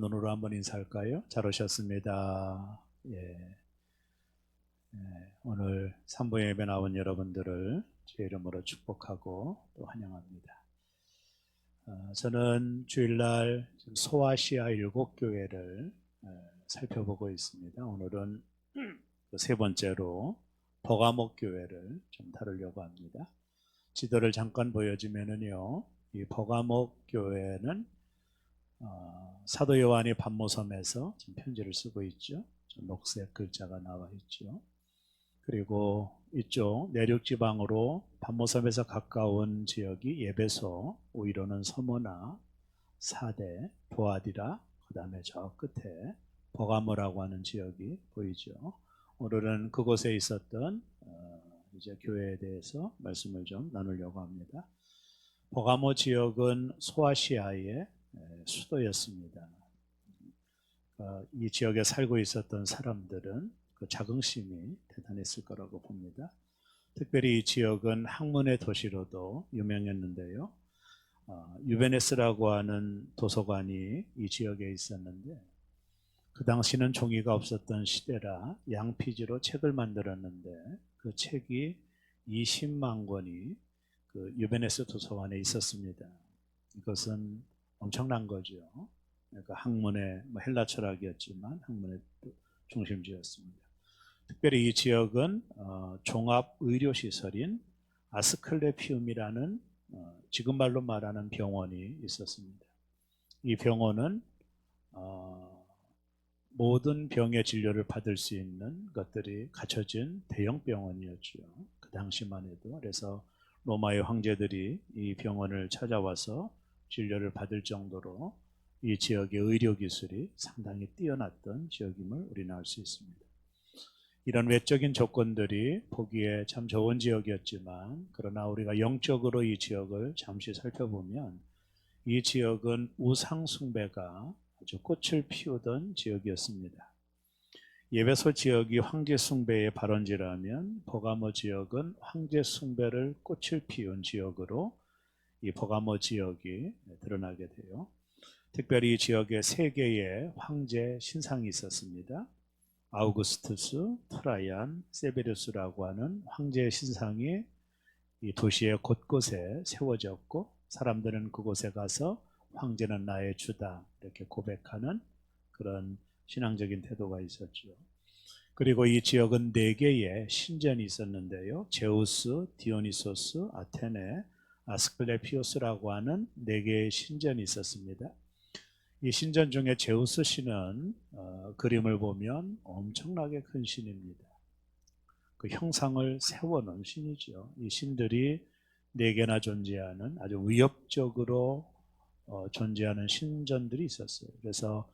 눈으로 한번 인사할까요? 잘 오셨습니다. 오늘 산부 예배 나온 여러분들을 주의 이름으로 축복하고 또 환영합니다. 저는 주일날 소아시아 7교회를 살펴보고 있습니다. 오늘은 세 번째로 버가모 교회를 좀 다루려고 합니다. 지도를 잠깐 보여주면은요, 이 버가모 교회는 사도 요한이 반모섬에서 지금 편지를 쓰고 있죠. 녹색 글자가 나와 있죠. 그리고 이쪽 내륙 지방으로 반모섬에서 가까운 지역이 예베소, 오히려는 서모나, 사대, 보아디라, 그 다음에 저 끝에 버가모라고 하는 지역이 보이죠. 오늘은 그곳에 있었던 이제 교회에 대해서 말씀을 좀 나누려고 합니다. 버가모 지역은 소아시아의 수도였습니다. 이 지역에 살고 있었던 사람들은 그 자긍심이 대단했을 거라고 봅니다. 특별히 이 지역은 학문의 도시로도 유명했는데요. 유베네스라고 하는 도서관이 이 지역에 있었는데, 그 당시는 종이가 없었던 시대라 양피지로 책을 만들었는데, 그 책이 20만 권이 그 유베네스 도서관에 있었습니다. 이것은 엄청난 거죠. 그러니까 학문의 헬라 철학이었지만 학문의 중심지였습니다. 특별히 이 지역은 종합 의료시설인 아스클레피움이라는 지금 말로 말하는 병원이 있었습니다. 이 병원은 모든 병의 진료를 받을 수 있는 것들이 갖춰진 대형 병원이었죠. 그 당시만 해도. 그래서 로마의 황제들이 이 병원을 찾아와서 진료를 받을 정도로 이 지역의 의료기술이 상당히 뛰어났던 지역임을 우리는 알 수 있습니다. 이런 외적인 조건들이 보기에 참 좋은 지역이었지만, 그러나 우리가 영적으로 이 지역을 잠시 살펴보면 이 지역은 우상숭배가 아주 꽃을 피우던 지역이었습니다. 예베소 지역이 황제숭배의 발원지라면 버가모 지역은 황제숭배를 꽃을 피운 지역으로 이 버가모 지역이 드러나게 돼요. 특별히 이 지역에 세 개의 황제 신상이 있었습니다. 아우구스투스, 트라이안, 세베르스라고 하는 황제 신상이 이 도시의 곳곳에 세워졌고, 사람들은 그곳에 가서 황제는 나의 주다 이렇게 고백하는 그런 신앙적인 태도가 있었죠. 그리고 이 지역은 4개의 신전이 있었는데요. 제우스, 디오니소스, 아테네, 아스클레피오스라고 하는 4개의 신전이 있었습니다. 이 신전 중에 제우스 신은 그림을 보면 엄청나게 큰 신입니다. 그 형상을 세워놓은 신이죠. 이 신들이 4개나 존재하는 아주 위협적으로 존재하는 신전들이 있었어요. 그래서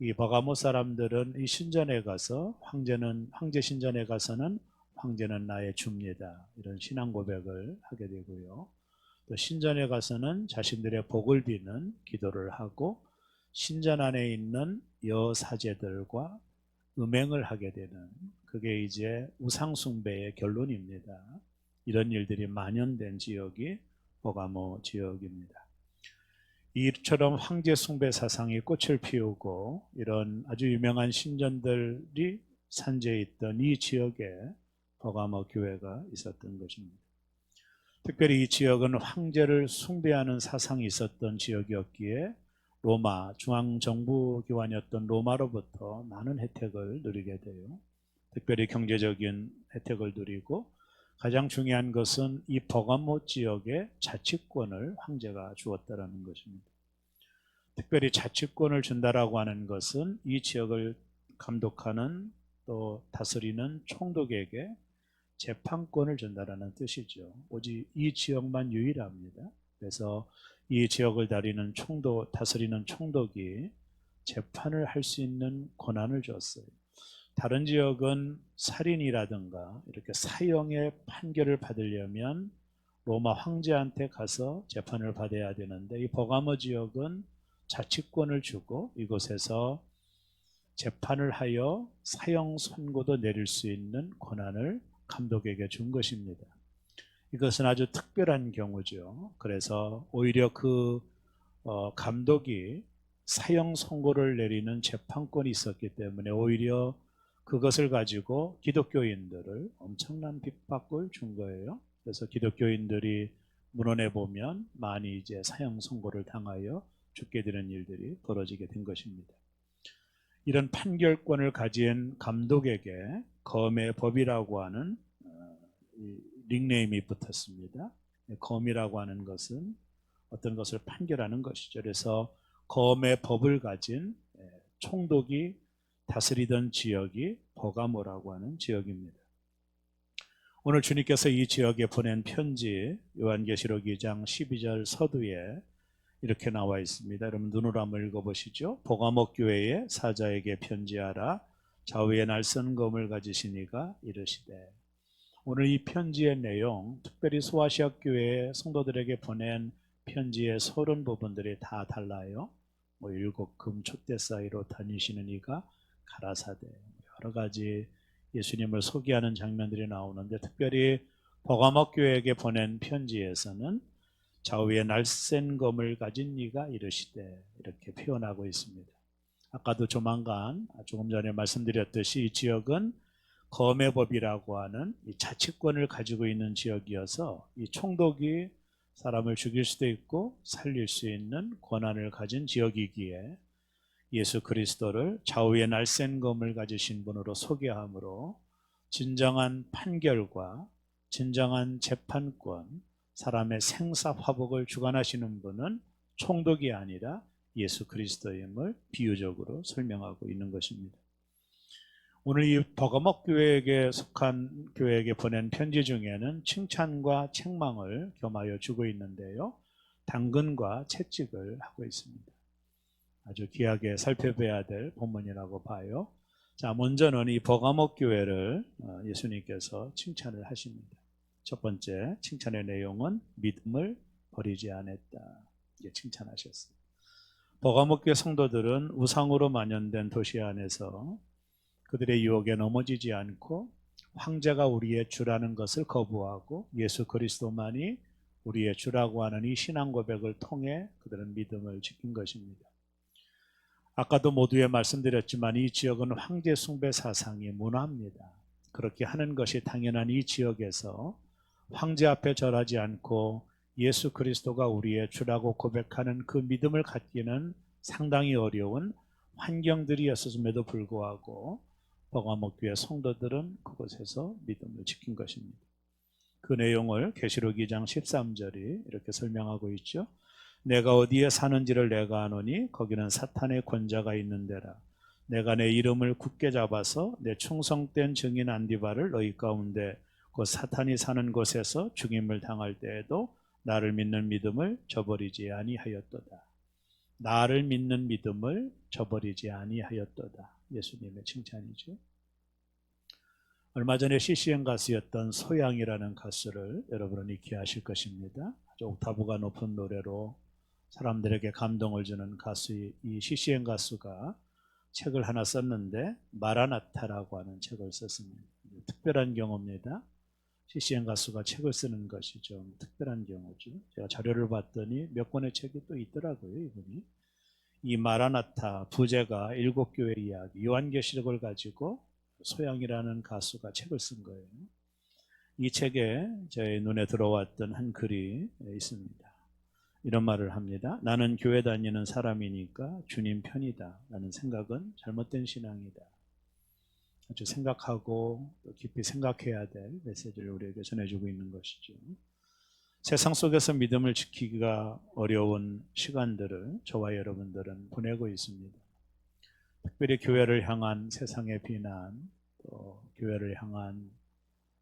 이 버가모 사람들은 이 신전에 가서 황제 신전에 가서는 황제는 나의 주입니다, 이런 신앙 고백을 하게 되고요. 또 신전에 가서는 자신들의 복을 비는 기도를 하고, 신전 안에 있는 여사제들과 음행을 하게 되는, 그게 이제 우상숭배의 결론입니다. 이런 일들이 만연된 지역이 버가모 지역입니다. 이처럼 황제숭배 사상이 꽃을 피우고 이런 아주 유명한 신전들이 산재해 있던 이 지역에 버가모 교회가 있었던 것입니다. 특별히 이 지역은 황제를 숭배하는 사상이 있었던 지역이었기에 로마 중앙정부기관이었던 로마로부터 많은 혜택을 누리게 돼요. 특별히 경제적인 혜택을 누리고, 가장 중요한 것은 이 버가모 지역의 자치권을 황제가 주었다는 것입니다. 특별히 자치권을 준다라고 하는 것은 이 지역을 감독하는 또 다스리는 총독에게 재판권을 준다라는 뜻이죠. 오직 이 지역만 유일합니다. 그래서 이 지역을 다스리는 총독이 재판을 할 수 있는 권한을 줬어요. 다른 지역은 살인이라든가 이렇게 사형의 판결을 받으려면 로마 황제한테 가서 재판을 받아야 되는데, 이 버가모 지역은 자치권을 주고 이곳에서 재판을 하여 사형 선고도 내릴 수 있는 권한을 감독에게 준 것입니다. 이것은 아주 특별한 경우죠. 그래서 오히려 그 감독이 사형 선고를 내리는 재판권이 있었기 때문에 오히려 그것을 가지고 기독교인들을 엄청난 핍박을 준 거예요. 그래서 기독교인들이 문헌에 보면 많이 이제 사형 선고를 당하여 죽게 되는 일들이 벌어지게 된 것입니다. 이런 판결권을 가진 감독에게 검의 법이라고 하는 닉네임이 붙었습니다. 검이라고 하는 것은 어떤 것을 판결하는 것이죠. 그래서 검의 법을 가진 총독이 다스리던 지역이 버가모라고 하는 지역입니다. 오늘 주님께서 이 지역에 보낸 편지 요한계시록 2장 12절 서두에 이렇게 나와 있습니다. 여러분 눈으로 한번 읽어보시죠. 버가모 교회의 사자에게 편지하라. 좌우에 날선 검을 가지신 이가 이르시되. 오늘 이 편지의 내용, 특별히 소아시아 교회의 성도들에게 보낸 편지의 서론 부분들이 다 달라요. 일곱 금 촛대 사이로 다니시는 이가 가라사대, 여러 가지 예수님을 소개하는 장면들이 나오는데, 특별히 버가모 교회에게 보낸 편지에서는 좌우에 날쌘 검을 가진 이가 이르시되 이렇게 표현하고 있습니다. 아까도 조금 전에 말씀드렸듯이 이 지역은 검의 법이라고 하는 이 자치권을 가지고 있는 지역이어서 이 총독이 사람을 죽일 수도 있고 살릴 수 있는 권한을 가진 지역이기에 예수 그리스도를 좌우에 날쌘 검을 가지신 분으로 소개함으로 진정한 판결과 진정한 재판권, 사람의 생사화복을 주관하시는 분은 총독이 아니라 예수 그리스도임을 비유적으로 설명하고 있는 것입니다. 오늘 이 버가모 교회에게 속한 교회에게 보낸 편지 중에는 칭찬과 책망을 겸하여 주고 있는데요, 당근과 채찍을 하고 있습니다. 아주 귀하게 살펴봐야 될 본문이라고 봐요. 자, 먼저는 이 버가모 교회를 예수님께서 칭찬을 하십니다. 첫 번째 칭찬의 내용은 믿음을 버리지 않았다, 이게 칭찬하셨어요. 버가모 교회 성도들은 우상으로 만연된 도시 안에서 그들의 유혹에 넘어지지 않고 황제가 우리의 주라는 것을 거부하고 예수 그리스도만이 우리의 주라고 하는 이 신앙 고백을 통해 그들은 믿음을 지킨 것입니다. 아까도 모두에 말씀드렸지만 이 지역은 황제 숭배 사상이 문화입니다. 그렇게 하는 것이 당연한 이 지역에서 황제 앞에 절하지 않고 예수 그리스도가 우리의 주라고 고백하는 그 믿음을 갖기는 상당히 어려운 환경들이었음에도 불구하고 버가모 교회 성도들은 그곳에서 믿음을 지킨 것입니다. 그 내용을 계시록 2장 13절이 이렇게 설명하고 있죠. 내가 어디에 사는지를 내가 아노니 거기는 사탄의 권자가 있는 데라. 내가 내 이름을 굳게 잡아서 내 충성된 증인 안디바를 너희 가운데 곧 사탄이 사는 곳에서 죽임을 당할 때에도 나를 믿는 믿음을 저버리지 아니하였도다. 나를 믿는 믿음을 저버리지 아니하였도다. 예수님의 칭찬이죠. 얼마 전에 CCM 가수였던 소양이라는 가수를 여러분은 익히 아실 것입니다. 아주 옥타브가 높은 노래로 사람들에게 감동을 주는 가수, 이 CCM 가수가 책을 하나 썼는데 마라나타라고 하는 책을 썼습니다. 특별한 경우입니다. CCM 가수가 책을 쓰는 것이 좀 특별한 경우죠. 제가 자료를 봤더니 몇 권의 책이 또 있더라고요. 이분이 이 마라나타 부제가 7교회 이야기 요한계시록을 가지고 소양이라는 가수가 책을 쓴 거예요. 이 책에 제 눈에 들어왔던 한 글이 있습니다. 이런 말을 합니다. 나는 교회 다니는 사람이니까 주님 편이다 라는 생각은 잘못된 신앙이다. 아주 생각하고 또 깊이 생각해야 될 메시지를 우리에게 전해주고 있는 것이죠. 세상 속에서 믿음을 지키기가 어려운 시간들을 저와 여러분들은 보내고 있습니다. 특별히 교회를 향한 세상의 비난, 또 교회를 향한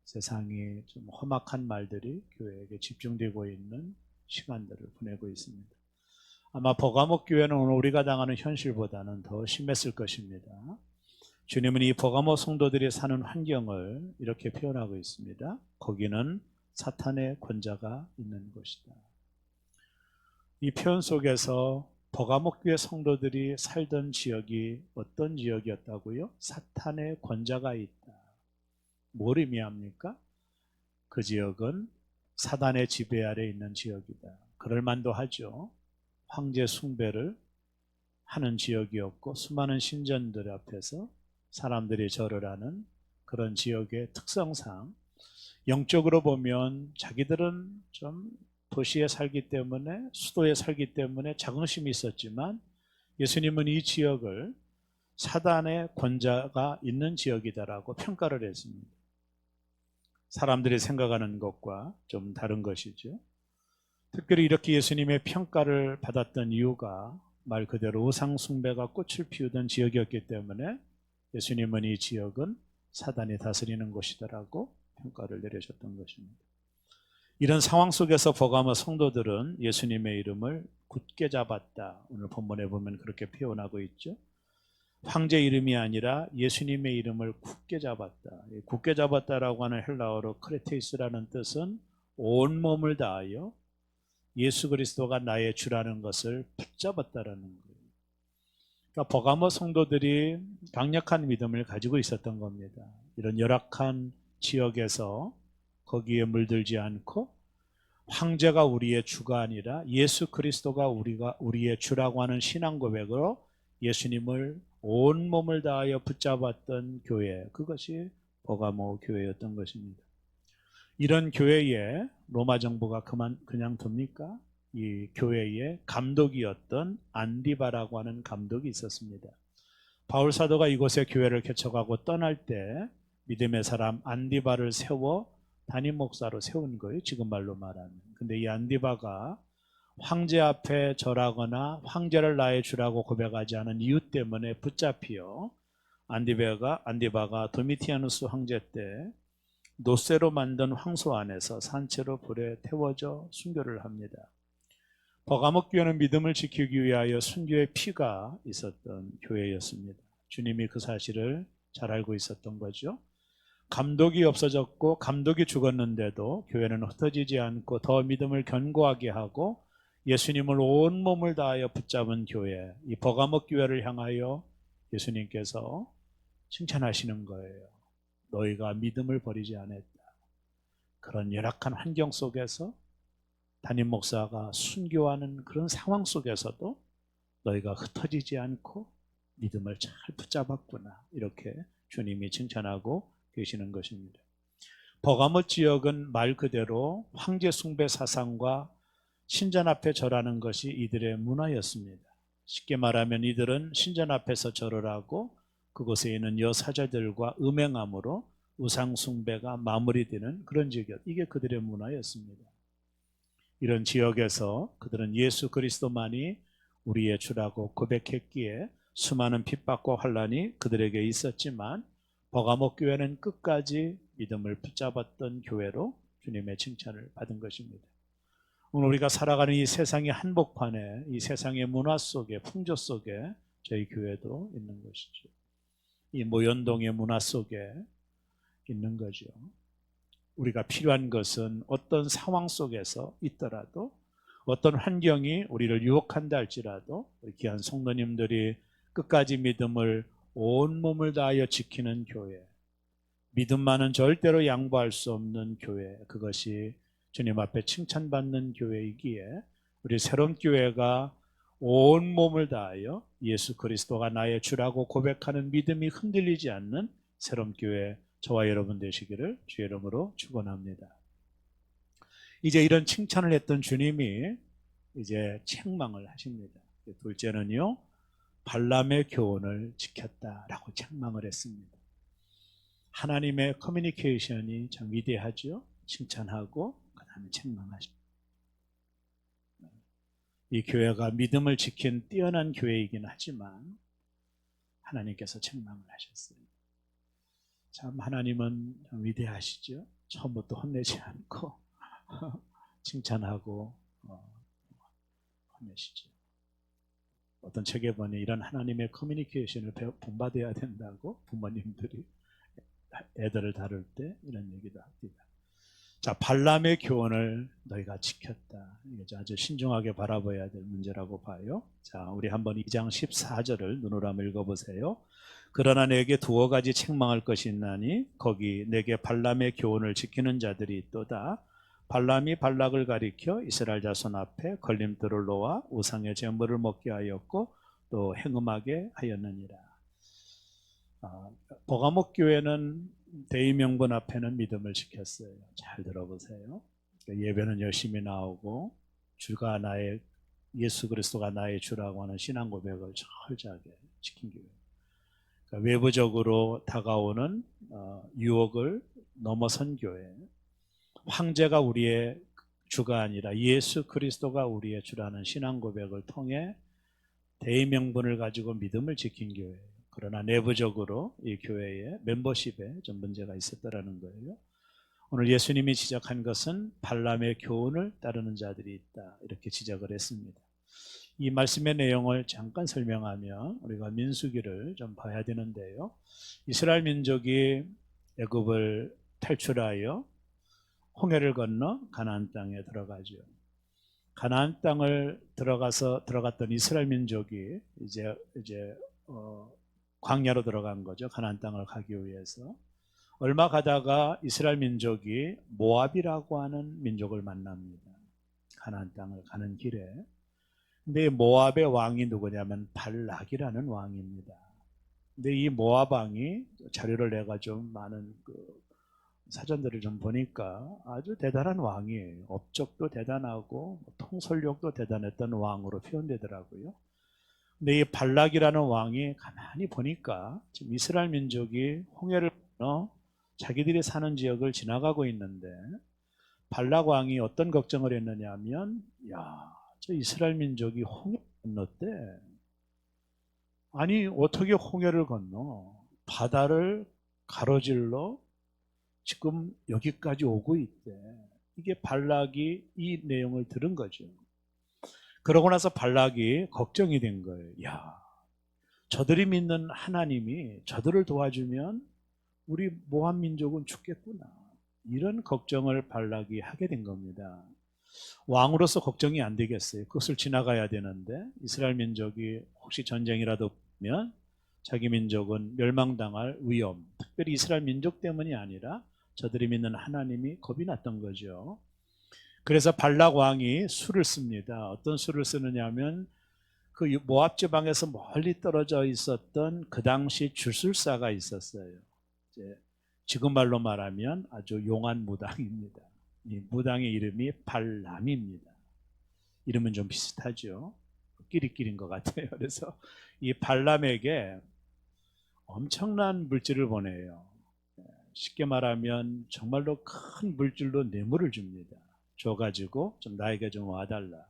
세상이 좀 험악한 말들이 교회에게 집중되고 있는 시간들을 보내고 있습니다. 아마 버가모 교회는 오늘 우리가 당하는 현실보다는 더 심했을 것입니다. 주님은 이 버가모 성도들이 사는 환경을 이렇게 표현하고 있습니다. 거기는 사탄의 권자가 있는 곳이다. 이 표현 속에서 버가모 교회 성도들이 살던 지역이 어떤 지역이었다고요? 사탄의 권자가 있다. 뭘 의미합니까? 그 지역은 사단의 지배 아래 있는 지역이다. 그럴 만도 하죠. 황제 숭배를 하는 지역이었고 수많은 신전들 앞에서 사람들이 절을 하는 그런 지역의 특성상 영적으로 보면 자기들은 좀 도시에 살기 때문에 수도에 살기 때문에 자긍심이 있었지만 예수님은 이 지역을 사단의 권자가 있는 지역이다라고 평가를 했습니다. 사람들이 생각하는 것과 좀 다른 것이죠. 특별히 이렇게 예수님의 평가를 받았던 이유가 말 그대로 우상 숭배가 꽃을 피우던 지역이었기 때문에 예수님은 이 지역은 사단이 다스리는 곳이다라고 평가를 내리셨던 것입니다. 이런 상황 속에서 버가모 성도들은 예수님의 이름을 굳게 잡았다. 오늘 본문에 보면 그렇게 표현하고 있죠. 황제 이름이 아니라 예수님의 이름을 굳게 잡았다. 굳게 잡았다라고 하는 헬라어로 크레테이스라는 뜻은 온 몸을 다하여 예수 그리스도가 나의 주라는 것을 붙잡았다라는 거예요. 그러니까 버가모 성도들이 강력한 믿음을 가지고 있었던 겁니다. 이런 열악한 지역에서 거기에 물들지 않고 황제가 우리의 주가 아니라 예수 그리스도가 우리의 주라고 하는 신앙 고백으로 예수님을 온 몸을 다하여 붙잡았던 교회, 그것이 버가모 교회였던 것입니다. 이런 교회에 로마 정부가 그냥 둡니까? 이 교회의 감독이었던 안디바라고 하는 감독이 있었습니다. 바울 사도가 이곳에 교회를 개척하고 떠날 때 믿음의 사람 안디바를 세워 담임 목사로 세운 거예요. 지금 말로 말하면. 근데 이 안디바가 황제 앞에 절하거나 황제를 나의 주라고 고백하지 않은 이유 때문에 붙잡혀 안디바가 도미티아누스 황제 때 노쇠로 만든 황소 안에서 산채로 불에 태워져 순교를 합니다. 버가모 교회는 믿음을 지키기 위하여 순교의 피가 있었던 교회였습니다. 주님이 그 사실을 잘 알고 있었던 거죠. 감독이 없어졌고 감독이 죽었는데도 교회는 흩어지지 않고 더 믿음을 견고하게 하고 예수님을 온 몸을 다하여 붙잡은 교회, 이 버가모 교회를 향하여 예수님께서 칭찬하시는 거예요. 너희가 믿음을 버리지 않았다. 그런 열악한 환경 속에서 담임 목사가 순교하는 그런 상황 속에서도 너희가 흩어지지 않고 믿음을 잘 붙잡았구나. 이렇게 주님이 칭찬하고 계시는 것입니다. 버가모 지역은 말 그대로 황제 숭배 사상과 신전 앞에 절하는 것이 이들의 문화였습니다. 쉽게 말하면 이들은 신전 앞에서 절을 하고 그곳에 있는 여사제들과 음행함으로 우상 숭배가 마무리되는 그런 지역이었. 이게 그들의 문화였습니다. 이런 지역에서 그들은 예수 그리스도만이 우리의 주라고 고백했기에 수많은 핍박과 환난이 그들에게 있었지만 버가모 교회는 끝까지 믿음을 붙잡았던 교회로 주님의 칭찬을 받은 것입니다. 오늘 우리가 살아가는 이 세상의 한복판에, 이 세상의 문화 속에, 풍조 속에 저희 교회도 있는 것이죠. 이 모현동의 문화 속에 있는 거죠. 우리가 필요한 것은 어떤 상황 속에서 있더라도, 어떤 환경이 우리를 유혹한다 할지라도 우리 귀한 성도님들이 끝까지 믿음을 온몸을 다하여 지키는 교회, 믿음만은 절대로 양보할 수 없는 교회, 그것이 주님 앞에 칭찬받는 교회이기에 우리 새로운 교회가 온몸을 다하여 예수 그리스도가 나의 주라고 고백하는 믿음이 흔들리지 않는 새로운 교회 저와 여러분 되시기를 주의 이름으로 축원합니다. 이제 이런 칭찬을 했던 주님이 이제 책망을 하십니다. 둘째는요, 발람의 교훈을 지켰다라고 책망을 했습니다. 하나님의 커뮤니케이션이 참 위대하죠. 칭찬하고 그 다음에 책망하십니다. 이 교회가 믿음을 지킨 뛰어난 교회이긴 하지만 하나님께서 책망을 하셨어요. 참 하나님은 참 위대하시죠. 처음부터 혼내지 않고 칭찬하고 혼내시죠. 어떤 책에 보니 이런 하나님의 커뮤니케이션을 본받아야 된다고 부모님들이 애들을 다룰 때 이런 얘기도 합니다. 자, 발람의 교훈을 너희가 지켰다. 이게 아주 신중하게 바라봐야 될 문제라고 봐요. 자, 우리 한번 2장 14절을 눈으로 한번 읽어보세요. 그러나 내게 두어 가지 책망할 것이 있나니 거기 내게 발람의 교훈을 지키는 자들이 있도다. 발람이 발락을 가리켜 이스라엘 자손 앞에 걸림돌을 놓아 우상의 제물을 먹게 하였고 또 행음하게 하였느니라. 버가목 교회는 대의명분 앞에는 믿음을 지켰어요. 잘 들어보세요. 예배는 열심히 나오고 주가 나의 예수 그리스도가 나의 주라고 하는 신앙 고백을 철저하게 지킨 교회. 그러니까 외부적으로 다가오는 유혹을 넘어선 교회. 황제가 우리의 주가 아니라 예수 그리스도가 우리의 주라는 신앙 고백을 통해 대의명분을 가지고 믿음을 지킨 교회. 그러나 내부적으로 이 교회의 멤버십에 좀 문제가 있었다라는 거예요. 오늘 예수님이 지적한 것은 발람의 교훈을 따르는 자들이 있다, 이렇게 지적을 했습니다. 이 말씀의 내용을 잠깐 설명하면 우리가 민수기를 좀 봐야 되는데요. 이스라엘 민족이 애굽을 탈출하여 홍해를 건너 가나안 땅에 들어가죠. 가나안 땅을 들어갔던 이스라엘 민족이 이제 광야로 들어간 거죠. 가나안 땅을 가기 위해서. 얼마 가다가 이스라엘 민족이 모압이라고 하는 민족을 만납니다. 가나안 땅을 가는 길에. 근데 모압의 왕이 누구냐면 발락이라는 왕입니다. 근데 이 모압 왕이 자료를 내가 좀 많은 사전들을 좀 보니까 아주 대단한 왕이에요. 업적도 대단하고 통솔력도 대단했던 왕으로 표현되더라고요. 근데 이 발락이라는 왕이 가만히 보니까 지금 이스라엘 민족이 홍해를 건너 자기들이 사는 지역을 지나가고 있는데, 발락 왕이 어떤 걱정을 했느냐 하면, 저 이스라엘 민족이 홍해를 건넜대. 아니 어떻게 홍해를 건너 바다를 가로질러 지금 여기까지 오고 있대. 이게 발락이 이 내용을 들은 거죠. 그러고 나서 발락이 걱정이 된 거예요. 저들이 믿는 하나님이 저들을 도와주면 우리 모압 민족은 죽겠구나. 이런 걱정을 발락이 하게 된 겁니다. 왕으로서 걱정이 안 되겠어요. 그것을 지나가야 되는데 이스라엘 민족이 혹시 전쟁이라도 보면 자기 민족은 멸망당할 위험, 특별히 이스라엘 민족 때문이 아니라 저들이 믿는 하나님이 겁이 났던 거죠. 그래서 발락 왕이 수를 씁니다. 어떤 수를 쓰느냐 하면 그 모압 지방에서 멀리 떨어져 있었던 그 당시 주술사가 있었어요. 지금 말로 말하면 아주 용한 무당입니다. 이 무당의 이름이 발람입니다. 이름은 좀 비슷하죠. 끼리끼리인 것 같아요. 그래서 이 발람에게 엄청난 물질을 보내요. 쉽게 말하면 정말로 큰 물질로 뇌물을 줍니다. 줘가지고 좀 나에게 좀 와달라.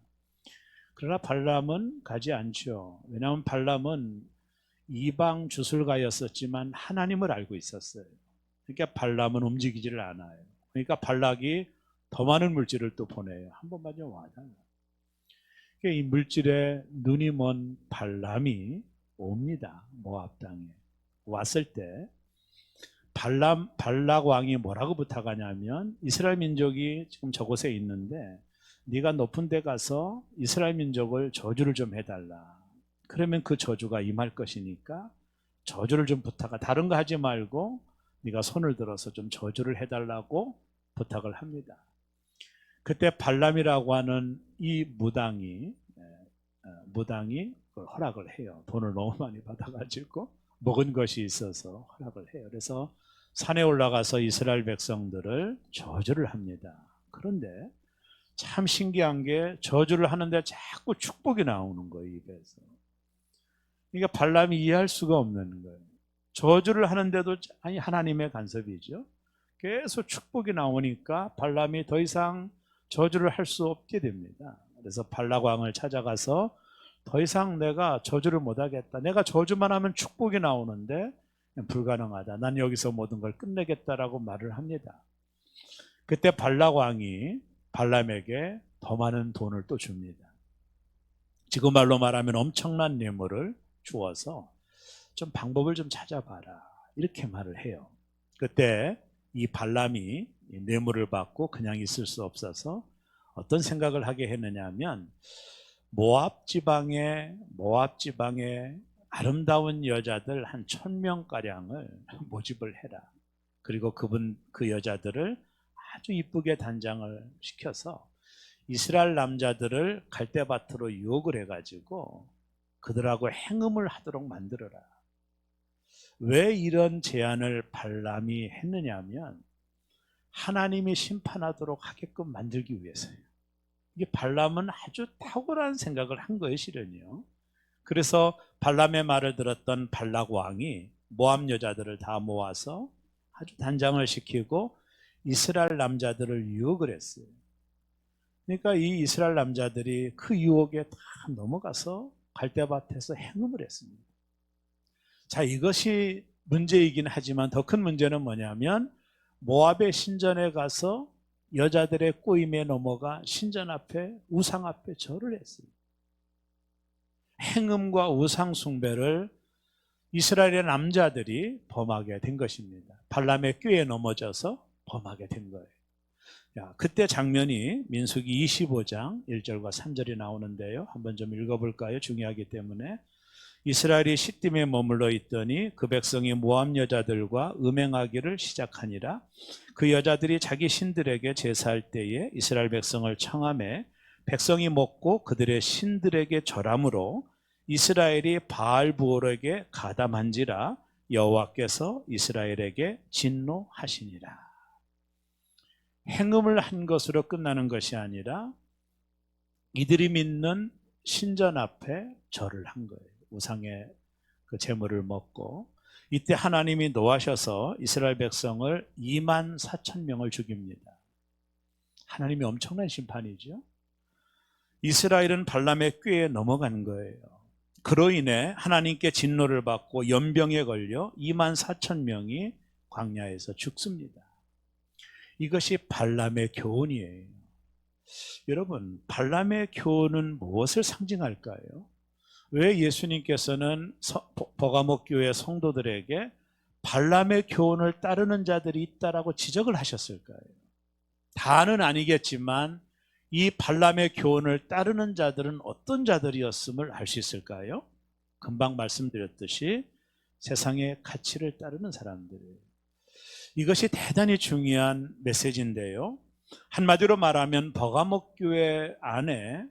그러나 발람은 가지 않죠. 왜냐하면 발람은 이방 주술가였었지만 하나님을 알고 있었어요. 그러니까 발람은 움직이지를 않아요. 그러니까 발락이 더 많은 물질을 또 보내요. 한 번만 좀 와달라. 그러니까 이 물질에 눈이 먼 발람이 옵니다. 모압 땅에. 왔을 때 발락 왕이 뭐라고 부탁하냐면, 이스라엘 민족이 지금 저곳에 있는데 네가 높은 데 가서 이스라엘 민족을 저주를 좀 해달라. 그러면 그 저주가 임할 것이니까 저주를 좀 부탁하. 다른 거 하지 말고 네가 손을 들어서 좀 저주를 해달라고 부탁을 합니다. 그때 발람이라고 하는 이 무당이 그걸 허락을 해요. 돈을 너무 많이 받아가지고 먹은 것이 있어서 허락을 해요. 그래서 산에 올라가서 이스라엘 백성들을 저주를 합니다. 그런데 참 신기한 게 저주를 하는데 자꾸 축복이 나오는 거예요, 입에서. 그러니까 발람이 이해할 수가 없는 거예요. 저주를 하는데도 아니 하나님의 간섭이죠. 계속 축복이 나오니까 발람이 더 이상 저주를 할 수 없게 됩니다. 그래서 발락 왕을 찾아가서 더 이상 내가 저주를 못하겠다. 내가 저주만 하면 축복이 나오는데 불가능하다. 난 여기서 모든 걸 끝내겠다라고 말을 합니다. 그때 발락 왕이 발람에게 더 많은 돈을 또 줍니다. 지금 말로 말하면 엄청난 뇌물을 주어서 좀 방법을 좀 찾아봐라, 이렇게 말을 해요. 그때 이 발람이 뇌물을 받고 그냥 있을 수 없어서 어떤 생각을 하게 했느냐 하면, 모압 지방에 아름다운 여자들 한 1000명가량을 모집을 해라. 그리고 그 여자들을 아주 이쁘게 단장을 시켜서 이스라엘 남자들을 갈대밭으로 유혹을 해가지고 그들하고 행음을 하도록 만들어라. 왜 이런 제안을 발람이 했느냐면 하나님이 심판하도록 하게끔 만들기 위해서예요. 이게 발람은 아주 탁월한 생각을 한 거예요, 실은요. 그래서 발람의 말을 들었던 발락 왕이 모압 여자들을 다 모아서 아주 단장을 시키고 이스라엘 남자들을 유혹을 했어요. 그러니까 이 이스라엘 남자들이 그 유혹에 다 넘어가서 갈대밭에서 행음을 했습니다. 자, 이것이 문제이긴 하지만 더 큰 문제는 뭐냐면 모압의 신전에 가서 여자들의 꼬임에 넘어가 신전 앞에 우상 앞에 절을 했어요. 행음과 우상 숭배를 이스라엘의 남자들이 범하게 된 것입니다. 발람의 꾀에 넘어져서 범하게 된 거예요. 그때 장면이 민수기 25장 1절과 3절이 나오는데요. 한번 좀 읽어볼까요? 중요하기 때문에. 이스라엘이 시딤에 머물러 있더니 그 백성이 모압 여자들과 음행하기를 시작하니라. 그 여자들이 자기 신들에게 제사할 때에 이스라엘 백성을 청하매 백성이 먹고 그들의 신들에게 절함으로 이스라엘이 바알부올에게 가담한지라 여호와께서 이스라엘에게 진노하시니라. 행음을 한 것으로 끝나는 것이 아니라 이들이 믿는 신전 앞에 절을 한 거예요. 우상의 그 제물을 먹고. 이때 하나님이 노하셔서 이스라엘 백성을 2만 4천 명을 죽입니다. 하나님이 엄청난 심판이죠. 이스라엘은 발람의 꾀에 넘어간 거예요. 그로 인해 하나님께 진노를 받고 연병에 걸려 2만 4천 명이 광야에서 죽습니다. 이것이 발람의 교훈이에요. 여러분, 발람의 교훈은 무엇을 상징할까요? 왜 예수님께서는 버가목 교회 성도들에게 발람의 교훈을 따르는 자들이 있다라고 지적을 하셨을까요? 다는 아니겠지만 이 발람의 교훈을 따르는 자들은 어떤 자들이었음을 알 수 있을까요? 금방 말씀드렸듯이 세상의 가치를 따르는 사람들이에요. 이것이 대단히 중요한 메시지인데요. 한마디로 말하면 버가목 교회 안에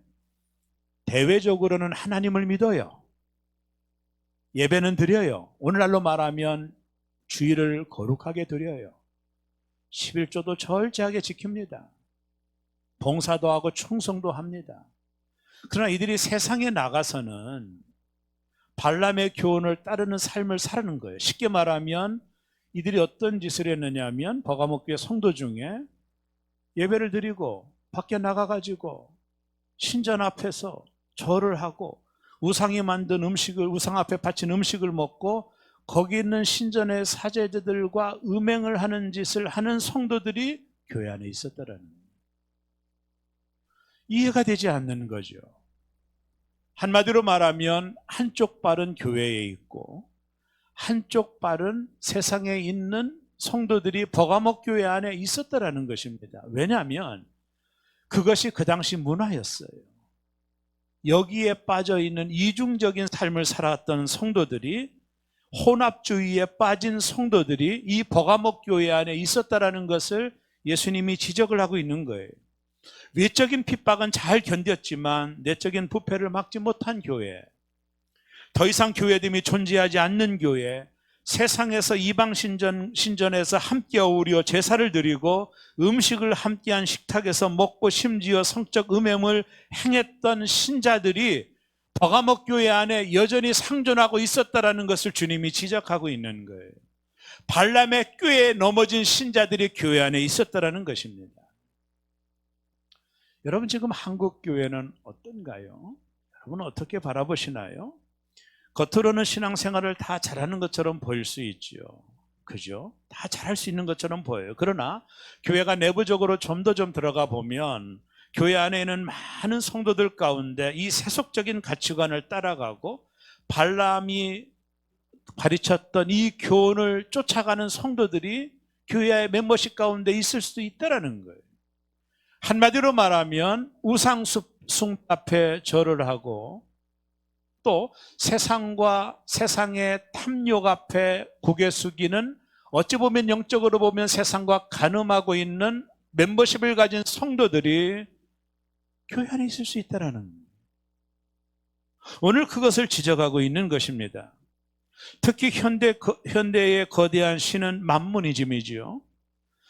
대외적으로는 하나님을 믿어요. 예배는 드려요. 오늘날로 말하면 주일을 거룩하게 드려요. 11조도 철저하게 지킵니다. 봉사도 하고 충성도 합니다. 그러나 이들이 세상에 나가서는 발람의 교훈을 따르는 삶을 살아는 거예요. 쉽게 말하면 이들이 어떤 짓을 했느냐면 버가목 교회 성도 중에 예배를 드리고 밖에 나가가지고 신전 앞에서 절을 하고 우상이 만든 음식을, 우상 앞에 바친 음식을 먹고 거기 있는 신전의 사제들과 음행을 하는 짓을 하는 성도들이 교회 안에 있었다라는 거예요. 이해가 되지 않는 거죠. 한마디로 말하면 한쪽 발은 교회에 있고 한쪽 발은 세상에 있는 성도들이 버가목 교회 안에 있었다라는 것입니다. 왜냐하면 그것이 그 당시 문화였어요. 여기에 빠져있는 이중적인 삶을 살았던 성도들이, 혼합주의에 빠진 성도들이 이 버가목 교회 안에 있었다라는 것을 예수님이 지적을 하고 있는 거예요. 외적인 핍박은 잘 견뎠지만 내적인 부패를 막지 못한 교회, 더 이상 교회됨이 존재하지 않는 교회, 세상에서 이방 신전에서 함께 어우려 제사를 드리고 음식을 함께한 식탁에서 먹고 심지어 성적 음행을 행했던 신자들이 버가목 교회 안에 여전히 상존하고 있었다라는 것을 주님이 지적하고 있는 거예요. 발람의 꾀에 넘어진 신자들이 교회 안에 있었다라는 것입니다. 여러분, 지금 한국 교회는 어떤가요? 여러분 어떻게 바라보시나요? 겉으로는 신앙생활을 다 잘하는 것처럼 보일 수 있지요. 그죠? 다 잘할 수 있는 것처럼 보여요. 그러나 교회가 내부적으로 좀 더 들어가 보면 교회 안에 있는 많은 성도들 가운데 이 세속적인 가치관을 따라가고 발람이 가르쳤던 이 교훈을 쫓아가는 성도들이 교회의 멤버십 가운데 있을 수도 있다는 거예요. 한마디로 말하면 우상숭 앞에 절을 하고 또 세상과 세상의 탐욕 앞에 고개 숙이는, 어찌 보면 영적으로 보면 세상과 간음하고 있는 멤버십을 가진 성도들이 교회 안에 있을 수 있다는 거예요. 오늘 그것을 지적하고 있는 것입니다. 특히 현대의 거대한 신은 만모니즘이지요.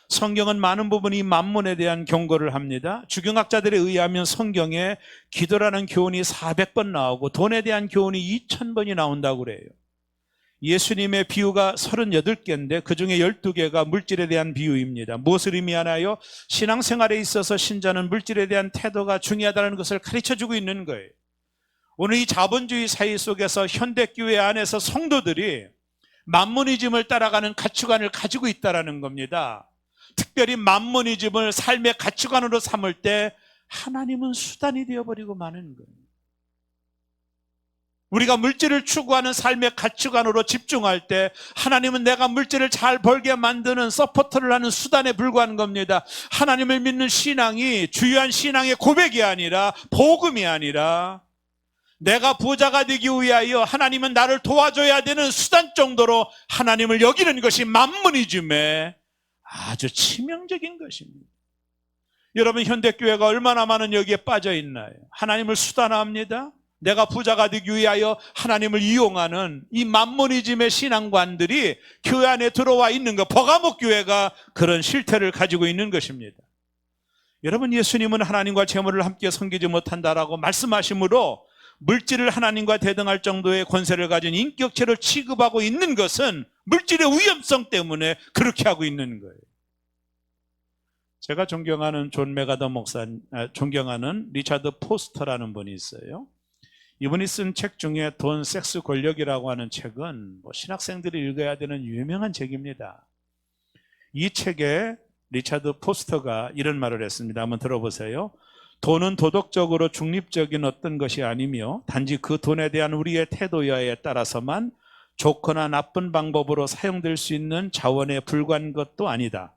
성경은 많은 부분이 만문에 대한 경고를 합니다. 주경학자들에 의하면 성경에 기도라는 교훈이 400번 나오고 돈에 대한 교훈이 2000번이 나온다고 그래요. 예수님의 비유가 38개인데 그중에 12개가 물질에 대한 비유입니다. 무엇을 의미하나요? 신앙생활에 있어서 신자는 물질에 대한 태도가 중요하다는 것을 가르쳐주고 있는 거예요. 오늘 이 자본주의 사회 속에서 현대교회 안에서 성도들이 만모니즘을 따라가는 가치관을 가지고 있다는 겁니다. 특별히 만모니즘을 삶의 가치관으로 삼을 때 하나님은 수단이 되어버리고 마는 거예요. 우리가 물질을 추구하는 삶의 가치관으로 집중할 때 하나님은 내가 물질을 잘 벌게 만드는 서포터를 하는 수단에 불과한 겁니다. 하나님을 믿는 신앙이 주요한 신앙의 고백이 아니라 복음이 아니라 내가 부자가 되기 위하여 하나님은 나를 도와줘야 되는 수단 정도로 하나님을 여기는 것이 만모니즘의 아주 치명적인 것입니다. 여러분 현대교회가 얼마나 많은 여기에 빠져 있나요? 하나님을 수단화합니다. 내가 부자가 되기 위하여 하나님을 이용하는 이 만모니즘의 신앙관들이 교회 안에 들어와 있는 것, 버가목 교회가 그런 실태를 가지고 있는 것입니다. 여러분 예수님은 하나님과 재물을 함께 섬기지 못한다라고 말씀하시므로 물질을 하나님과 대등할 정도의 권세를 가진 인격체를 취급하고 있는 것은 물질의 위험성 때문에 그렇게 하고 있는 거예요. 제가 존경하는 존 메가더 존경하는 리차드 포스터라는 분이 있어요. 이분이 쓴 책 중에 돈, 섹스, 권력이라고 하는 책은 신학생들이 읽어야 되는 유명한 책입니다. 이 책에 리차드 포스터가 이런 말을 했습니다. 한번 들어보세요. 돈은 도덕적으로 중립적인 어떤 것이 아니며 단지 그 돈에 대한 우리의 태도여에 따라서만 좋거나 나쁜 방법으로 사용될 수 있는 자원에 불과한 것도 아니다.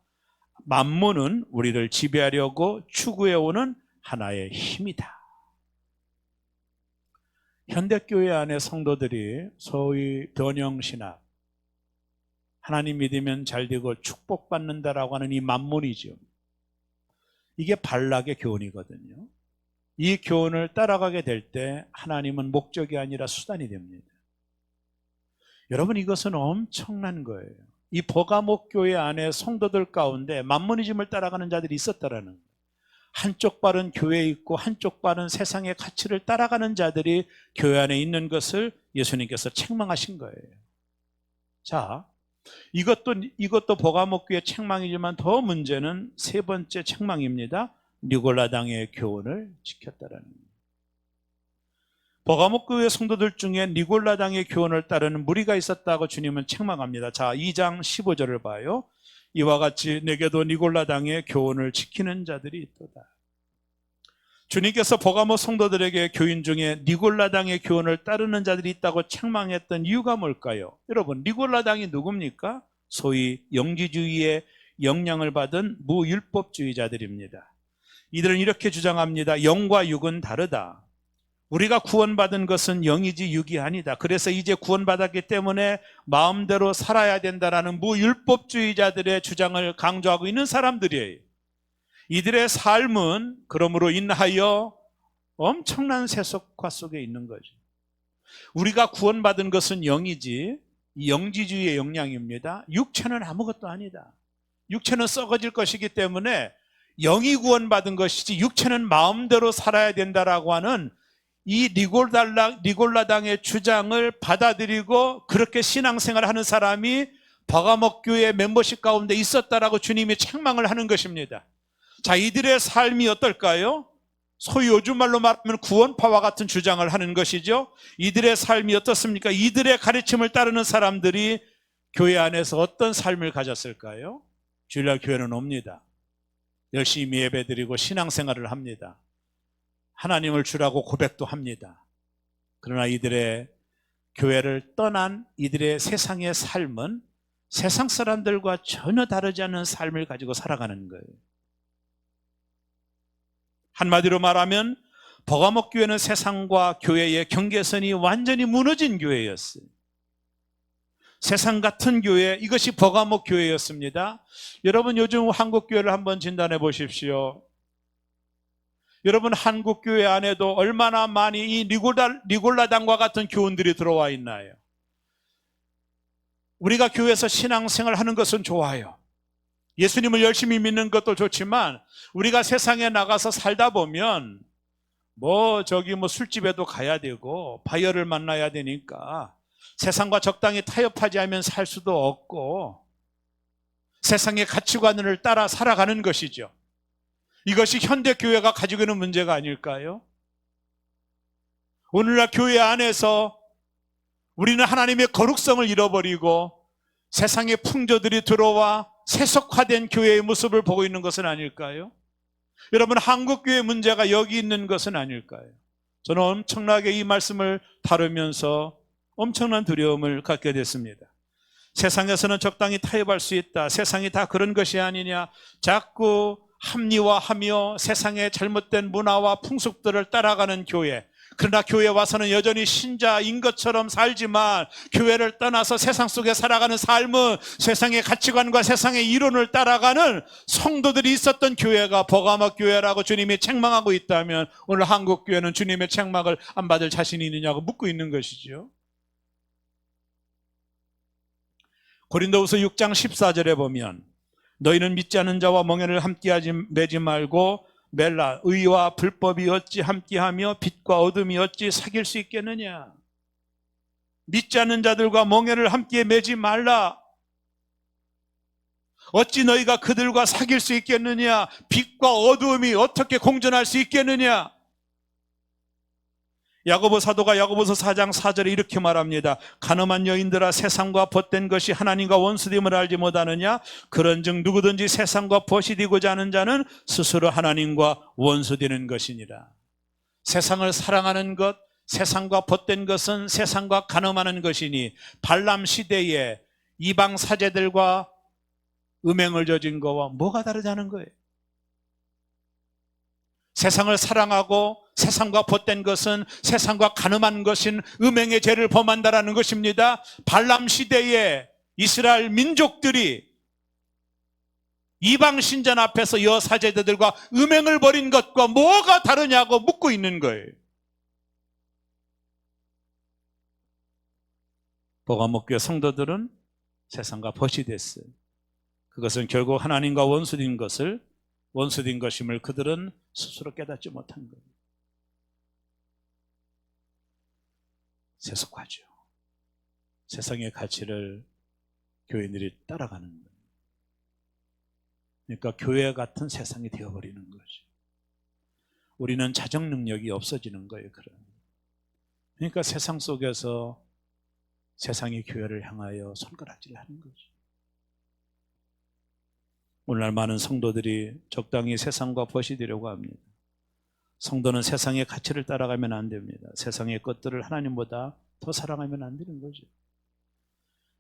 만몬은 우리를 지배하려고 추구해오는 하나의 힘이다. 현대교회 안에 성도들이 소위 변형신학, 하나님 믿으면 잘되고 축복받는다라고 하는 이 만몬이죠. 이게 발락의 교훈이거든요. 이 교훈을 따라가게 될 때 하나님은 목적이 아니라 수단이 됩니다. 여러분 이것은 엄청난 거예요. 이 버가목 교회 안에 성도들 가운데 만모니즘을 따라가는 자들이 있었다라는 거예요. 한쪽 발은 교회에 있고 한쪽 발은 세상의 가치를 따라가는 자들이 교회 안에 있는 것을 예수님께서 책망하신 거예요. 자, 이것도 버가목 교회의 책망이지만 더 문제는 세 번째 책망입니다. 니골라당의 교훈을 지켰다라는 거예요. 버가목 교회 성도들 중에 니골라당의 교훈을 따르는 무리가 있었다고 주님은 책망합니다. 자, 2장 15절을 봐요. 이와 같이 내게도 니골라당의 교훈을 지키는 자들이 있도다. 주님께서 버가목 성도들에게 교인 중에 니골라당의 교훈을 따르는 자들이 있다고 책망했던 이유가 뭘까요? 여러분, 니골라당이 누굽니까? 소위 영지주의의 영향을 받은 무율법주의자들입니다. 이들은 이렇게 주장합니다. 영과 육은 다르다. 우리가 구원받은 것은 영이지 육이 아니다. 그래서 이제 구원받았기 때문에 마음대로 살아야 된다라는 무율법주의자들의 주장을 강조하고 있는 사람들이에요. 이들의 삶은 그러므로 인하여 엄청난 세속화 속에 있는 거죠. 우리가 구원받은 것은 영이지, 이 영지주의의 영향입니다. 육체는 아무것도 아니다. 육체는 썩어질 것이기 때문에 영이 구원받은 것이지 육체는 마음대로 살아야 된다라고 하는 이 니골라당의 주장을 받아들이고 그렇게 신앙생활을 하는 사람이 버가목 교회 멤버십 가운데 있었다라고 주님이 책망을 하는 것입니다. 자, 이들의 삶이 어떨까요? 소위 요즘 말로 말하면 구원파와 같은 주장을 하는 것이죠. 이들의 삶이 어떻습니까? 이들의 가르침을 따르는 사람들이 교회 안에서 어떤 삶을 가졌을까요? 주일날 교회는 옵니다. 열심히 예배드리고 신앙생활을 합니다. 하나님을 주라고 고백도 합니다. 그러나 이들의 교회를 떠난 이들의 세상의 삶은 세상 사람들과 전혀 다르지 않은 삶을 가지고 살아가는 거예요. 한마디로 말하면 버가목 교회는 세상과 교회의 경계선이 완전히 무너진 교회였어요. 세상 같은 교회, 이것이 버가목 교회였습니다. 여러분 요즘 한국 교회를 한번 진단해 보십시오. 여러분, 한국 교회 안에도 얼마나 많이 이 니골라당과 같은 교훈들이 들어와 있나요? 우리가 교회에서 신앙생활 하는 것은 좋아요. 예수님을 열심히 믿는 것도 좋지만 우리가 세상에 나가서 살다 보면 술집에도 가야 되고 바이어를 만나야 되니까 세상과 적당히 타협하지 않으면 살 수도 없고 세상의 가치관을 따라 살아가는 것이죠. 이것이 현대교회가 가지고 있는 문제가 아닐까요? 오늘날 교회 안에서 우리는 하나님의 거룩성을 잃어버리고 세상의 풍조들이 들어와 세속화된 교회의 모습을 보고 있는 것은 아닐까요? 여러분, 한국교회의 문제가 여기 있는 것은 아닐까요? 저는 엄청나게 이 말씀을 다루면서 엄청난 두려움을 갖게 됐습니다. 세상에서는 적당히 타협할 수 있다. 세상이 다 그런 것이 아니냐. 자꾸 합리화하며 세상의 잘못된 문화와 풍습들을 따라가는 교회. 그러나 교회에 와서는 여전히 신자인 것처럼 살지만 교회를 떠나서 세상 속에 살아가는 삶은 세상의 가치관과 세상의 이론을 따라가는 성도들이 있었던 교회가 버가모 교회라고 주님이 책망하고 있다면 오늘 한국 교회는 주님의 책망을 안 받을 자신이 있느냐고 묻고 있는 것이죠. 고린도후서 6장 14절에 보면 너희는 믿지 않는 자와 멍에를 함께 매지 말고 멜라 의와 불법이 어찌 함께하며 빛과 어둠이 어찌 사귈 수 있겠느냐. 믿지 않는 자들과 멍에를 함께 매지 말라. 어찌 너희가 그들과 사귈 수 있겠느냐. 빛과 어둠이 어떻게 공존할 수 있겠느냐. 야고보 사도가 야고보서 4장 4절에 이렇게 말합니다. 가늠한 여인들아, 세상과 벗된 것이 하나님과 원수됨을 알지 못하느냐. 그런즉 누구든지 세상과 벗이 되고자 하는 자는 스스로 하나님과 원수되는 것이니라. 세상을 사랑하는 것, 세상과 벗된 것은 세상과 가늠하는 것이니 발람 시대에 이방 사제들과 음행을 저진 거와 뭐가 다르다는 거예요. 세상을 사랑하고 세상과 벗된 것은 세상과 가늠한 것인 음행의 죄를 범한다라는 것입니다. 발람 시대에 이스라엘 민족들이 이방 신전 앞에서 여사제들과 음행을 벌인 것과 뭐가 다르냐고 묻고 있는 거예요. 버가모 교회 성도들은 세상과 벗이 됐어요. 그것은 결국 하나님과 원수된 것임을 그들은 스스로 깨닫지 못한 거예요. 세속화죠. 세상의 가치를 교인들이 따라가는 거예요. 그러니까 교회 같은 세상이 되어버리는 거죠. 우리는 자정 능력이 없어지는 거예요. 그러니까 세상 속에서 세상이 교회를 향하여 손가락질을 하는 거죠. 오늘날 많은 성도들이 적당히 세상과 벗이 되려고 합니다. 성도는 세상의 가치를 따라가면 안 됩니다. 세상의 것들을 하나님보다 더 사랑하면 안 되는 거죠.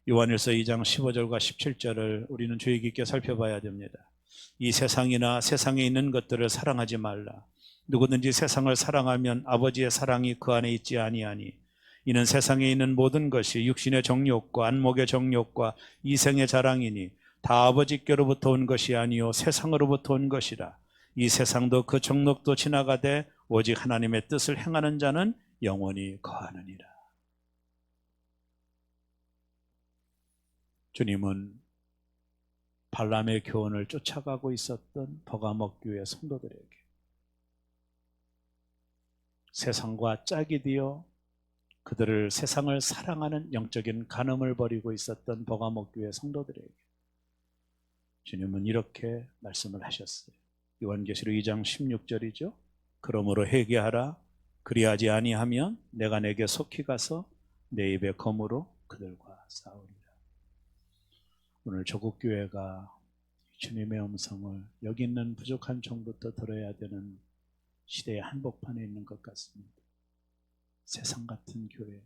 요한일서 2장 15절과 17절을 우리는 주의 깊게 살펴봐야 됩니다. 이 세상이나 세상에 있는 것들을 사랑하지 말라. 누구든지 세상을 사랑하면 아버지의 사랑이 그 안에 있지 아니하니 이는 세상에 있는 모든 것이 육신의 정욕과 안목의 정욕과 이생의 자랑이니 다 아버지께로부터 온 것이 아니요 세상으로부터 온 것이라. 이 세상도 그 정욕도 지나가되 오직 하나님의 뜻을 행하는 자는 영원히 거하느니라. 주님은 발람의 교훈을 쫓아가고 있었던 버가모 교회 성도들에게 세상과 짝이 되어 그들을 세상을 사랑하는 영적인 간음을 벌이고 있었던 버가모 교회 성도들에게 주님은 이렇게 말씀을 하셨어요. 요한계시록 2장 16절이죠. 그러므로 회개하라. 그리하지 아니하면 내가 내게 속히 가서 내 입의 검으로 그들과 싸우리라. 오늘 조국 교회가 주님의 음성을 여기 있는 부족한 종부터 들어야 되는 시대의 한복판에 있는 것 같습니다. 세상 같은 교회.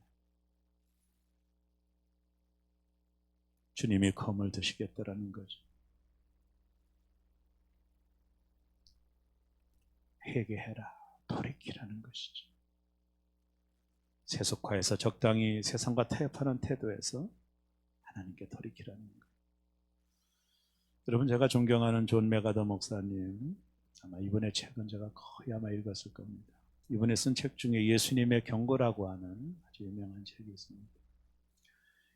주님이 검을 드시겠다라는 거죠. 회개해라, 돌이키라는 것이죠. 세속화해서 적당히 세상과 타협하는 태도에서 하나님께 돌이키라는 거예요. 여러분, 제가 존경하는 존 메가더 목사님, 아마 이번에 책은 제가 거의 아마 읽었을 겁니다. 이번에 쓴 책 중에 예수님의 경고라고 하는 아주 유명한 책이 있습니다.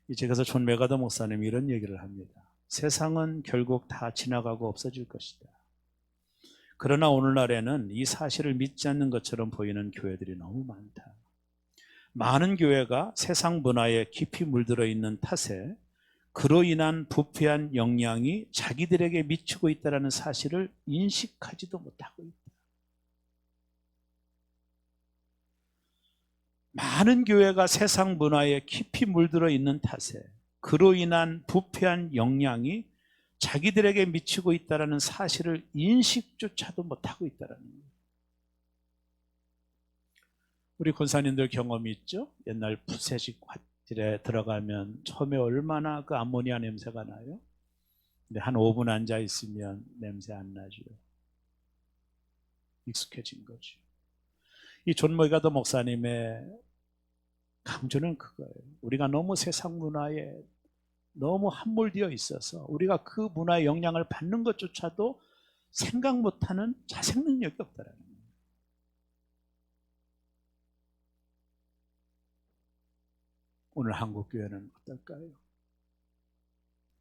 이 책에서 존 메가더 목사님이 이런 얘기를 합니다. 세상은 결국 다 지나가고 없어질 것이다. 그러나 오늘날에는 이 사실을 믿지 않는 것처럼 보이는 교회들이 너무 많다. 많은 교회가 세상 문화에 깊이 물들어 있는 탓에 그로 인한 부패한 영향이 자기들에게 미치고 있다는 사실을 인식하지도 못하고 있다. 많은 교회가 세상 문화에 깊이 물들어 있는 탓에 그로 인한 부패한 영향이 자기들에게 미치고 있다는 사실을 인식조차도 못하고 있다는 거예요. 우리 권사님들 경험이 있죠? 옛날 푸세식 화질에 들어가면 처음에 얼마나 그 암모니아 냄새가 나요? 근데 한 5분 앉아 있으면 냄새 안 나죠. 익숙해진 거죠. 이 존 메가더 목사님의 강조는 그거예요. 우리가 너무 세상 문화에 너무 함몰되어 있어서 우리가 그 문화의 영향을 받는 것조차도 생각 못하는 자생 능력이 없다는 거예요. 오늘 한국교회는 어떨까요?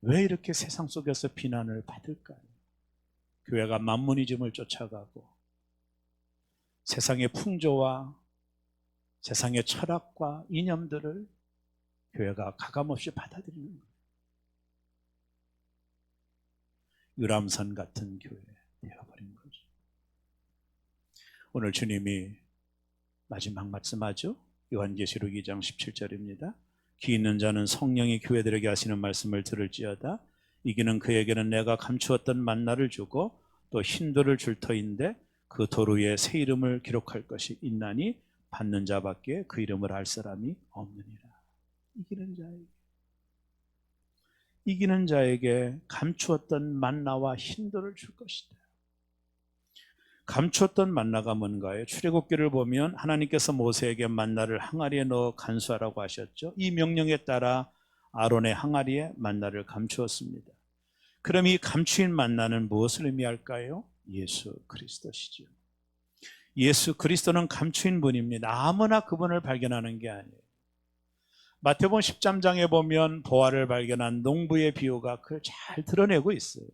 왜 이렇게 세상 속에서 비난을 받을까요? 교회가 만문이즘을 쫓아가고 세상의 풍조와 세상의 철학과 이념들을 교회가 가감없이 받아들이는 거예요. 유람선 같은 교회 되어버린 거죠. 오늘 주님이 마지막 말씀하죠. 요한계시록 2장 17절입니다. 귀 있는 자는 성령이 교회들에게 하시는 말씀을 들을지어다. 이기는 그에게는 내가 감추었던 만나를 주고 또 흰돌을 줄 터인데 그 돌 위에 새 이름을 기록할 것이 있나니 받는 자밖에 그 이름을 알 사람이 없느니라. 이기는 자에게 감추었던 만나와 흰돌을 줄 것이다. 감추었던 만나가 뭔가요? 출애굽기를 보면 하나님께서 모세에게 만나를 항아리에 넣어 간수하라고 하셨죠. 이 명령에 따라 아론의 항아리에 만나를 감추었습니다. 그럼 이 감추인 만나는 무엇을 의미할까요? 예수 그리스도시죠. 예수 그리스도는 감추인 분입니다. 아무나 그분을 발견하는 게 아니에요. 마태복음 13장에 보면 보화를 발견한 농부의 비유가 그걸 잘 드러내고 있어요.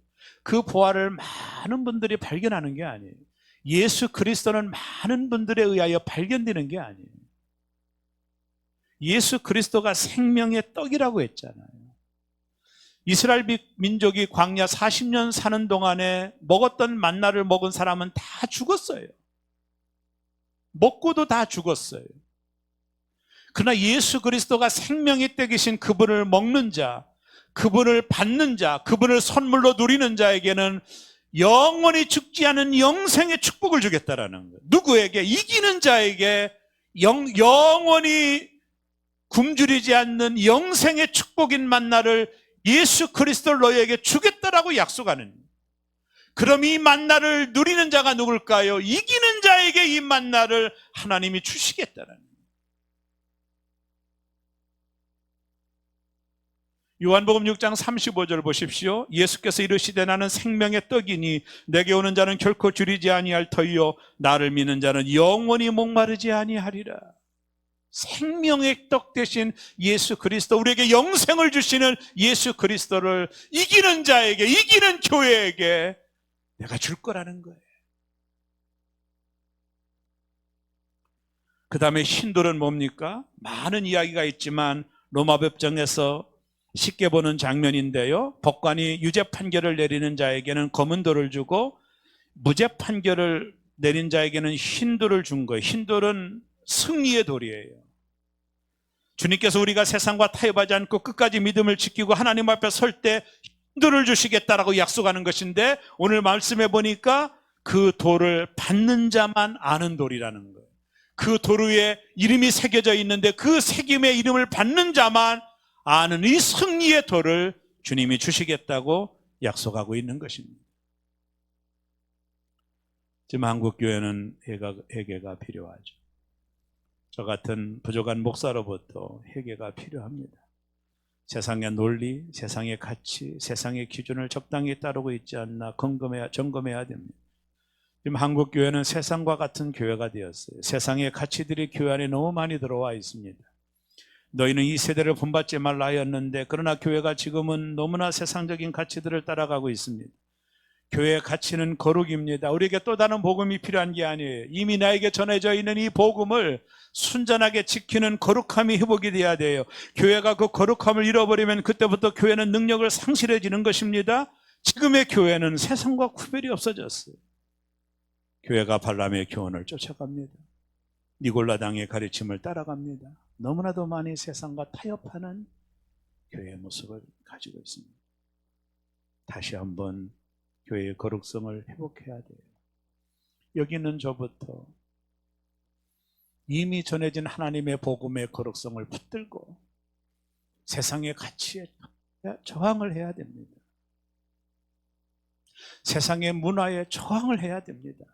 그 보화를 많은 분들이 발견하는 게 아니에요. 예수 그리스도는 많은 분들에 의하여 발견되는 게 아니에요. 예수 그리스도가 생명의 떡이라고 했잖아요. 이스라엘 민족이 광야 40년 사는 동안에 먹었던 만나를 먹은 사람은 다 죽었어요. 먹고도 다 죽었어요. 그러나 예수 그리스도가 생명의 떡이신 그분을 먹는 자, 그분을 받는 자, 그분을 선물로 누리는 자에게는 영원히 죽지 않은 영생의 축복을 주겠다라는 거예요. 누구에게? 이기는 자에게 영원히 굶주리지 않는 영생의 축복인 만나를 예수 그리스도를 너희에게 주겠다라고 약속하는 거예요. 그럼 이 만나를 누리는 자가 누굴까요? 이기는 자에게 이 만나를 하나님이 주시겠다는 거예요. 요한복음 6장 35절 보십시오. 예수께서 이르시되 나는 생명의 떡이니 내게 오는 자는 결코 줄이지 아니할 터이요 나를 믿는 자는 영원히 목마르지 아니하리라. 생명의 떡 대신 예수 그리스도, 우리에게 영생을 주시는 예수 그리스도를 이기는 자에게, 이기는 교회에게 내가 줄 거라는 거예요. 그 다음에 흰돌은 뭡니까? 많은 이야기가 있지만 로마법정에서 쉽게 보는 장면인데요. 법관이 유죄 판결을 내리는 자에게는 검은 돌을 주고 무죄 판결을 내린 자에게는 흰 돌을 준 거예요. 흰 돌은 승리의 돌이에요. 주님께서 우리가 세상과 타협하지 않고 끝까지 믿음을 지키고 하나님 앞에 설 때 흰 돌을 주시겠다라고 약속하는 것인데 오늘 말씀해 보니까 그 돌을 받는 자만 아는 돌이라는 거예요. 그 돌 위에 이름이 새겨져 있는데 그 새김의 이름을 받는 자만 아는 이 승리의 돌을 주님이 주시겠다고 약속하고 있는 것입니다. 지금 한국교회는 회개가 필요하죠. 저 같은 부족한 목사로부터 회개가 필요합니다. 세상의 논리, 세상의 가치, 세상의 기준을 적당히 따르고 있지 않나 점검해야 됩니다. 지금 한국 교회는 세상과 같은 교회가 되었어요. 세상의 가치들이 교회 안에 너무 많이 들어와 있습니다. 너희는 이 세대를 본받지 말라 하였는데, 그러나 교회가 지금은 너무나 세상적인 가치들을 따라가고 있습니다. 교회의 가치는 거룩입니다. 우리에게 또 다른 복음이 필요한 게 아니에요. 이미 나에게 전해져 있는 이 복음을 순전하게 지키는 거룩함이 회복이 돼야 돼요. 교회가 그 거룩함을 잃어버리면 그때부터 교회는 능력을 상실해지는 것입니다. 지금의 교회는 세상과 구별이 없어졌어요. 교회가 발람의 교훈을 쫓아갑니다. 니골라당의 가르침을 따라갑니다. 너무나도 많이 세상과 타협하는 교회의 모습을 가지고 있습니다. 다시 한번 교회의 거룩성을 회복해야 돼요. 여기는 저부터 이미 전해진 하나님의 복음의 거룩성을 붙들고 세상의 가치에 저항을 해야 됩니다. 세상의 문화에 저항을 해야 됩니다.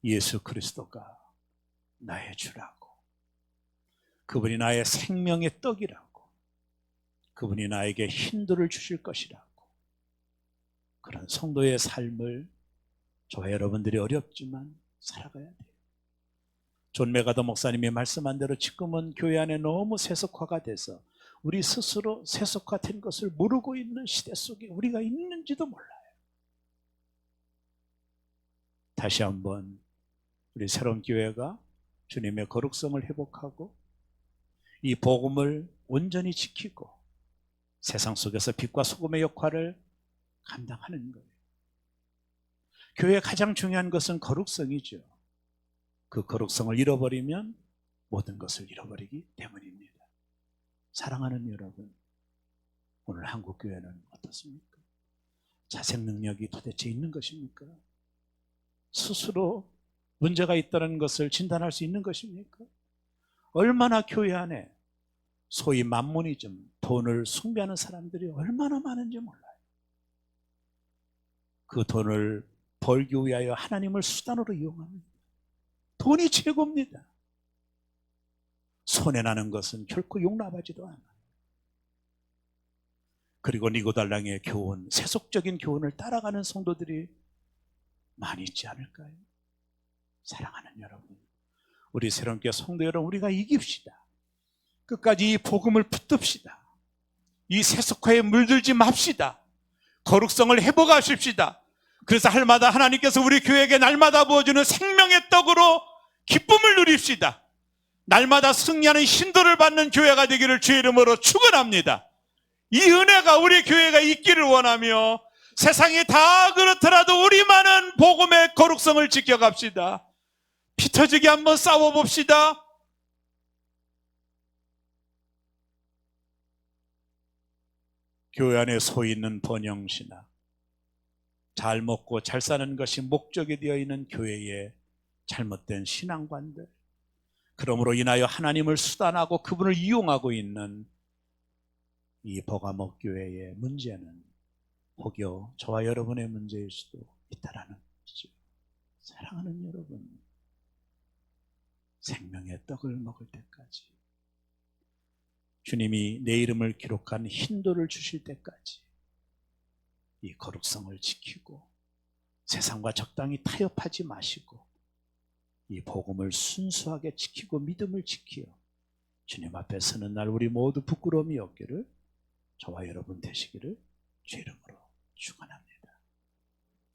예수 그리스도가 나의 주라고, 그분이 나의 생명의 떡이라고, 그분이 나에게 힘들을 주실 것이라고, 그런 성도의 삶을 저와 여러분들이 어렵지만 살아가야 돼요. 존 메가더 목사님이 말씀한 대로 지금은 교회 안에 너무 세속화가 돼서 우리 스스로 세속화된 것을 모르고 있는 시대 속에 우리가 있는지도 몰라요. 다시 한번 우리 새로운 교회가 주님의 거룩성을 회복하고 이 복음을 온전히 지키고 세상 속에서 빛과 소금의 역할을 감당하는 거예요. 교회의 가장 중요한 것은 거룩성이죠. 그 거룩성을 잃어버리면 모든 것을 잃어버리기 때문입니다. 사랑하는 여러분, 오늘 한국교회는 어떻습니까? 자생 능력이 도대체 있는 것입니까? 스스로 문제가 있다는 것을 진단할 수 있는 것입니까? 얼마나 교회 안에 소위 만모니즘, 돈을 숭배하는 사람들이 얼마나 많은지 몰라요. 그 돈을 벌기 위하여 하나님을 수단으로 이용합니다. 돈이 최고입니다. 손해나는 것은 결코 용납하지도 않아요. 그리고 니고달랑의 교훈, 세속적인 교훈을 따라가는 성도들이 많이 있지 않을까요? 사랑하는 여러분, 우리 새롭게 성도 여러분, 우리가 이깁시다. 끝까지 이 복음을 붙듭시다. 이 세속화에 물들지 맙시다. 거룩성을 회복하십시다. 그래서 할마다 하나님께서 우리 교회에게 날마다 부어주는 생명의 떡으로 기쁨을 누립시다. 날마다 승리하는 신도를 받는 교회가 되기를 주의 이름으로 축원합니다. 이 은혜가 우리 교회가 있기를 원하며, 세상이 다 그렇더라도 우리만은 복음의 거룩성을 지켜갑시다. 피 터지게 한번 싸워봅시다. 교회 안에 서 있는 번영신학, 잘 먹고 잘 사는 것이 목적이 되어 있는 교회의 잘못된 신앙관들, 그러므로 인하여 하나님을 수단하고 그분을 이용하고 있는 이 버가목 교회의 문제는 혹여 저와 여러분의 문제일 수도 있다라는 것이죠. 사랑하는 여러분, 생명의 떡을 먹을 때까지, 주님이 내 이름을 기록한 흰돌을 주실 때까지 이 거룩성을 지키고 세상과 적당히 타협하지 마시고 이 복음을 순수하게 지키고 믿음을 지키어 주님 앞에 서는 날 우리 모두 부끄러움이 없기를 저와 여러분 되시기를 주 이름으로 축원합니다.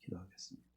기도하겠습니다.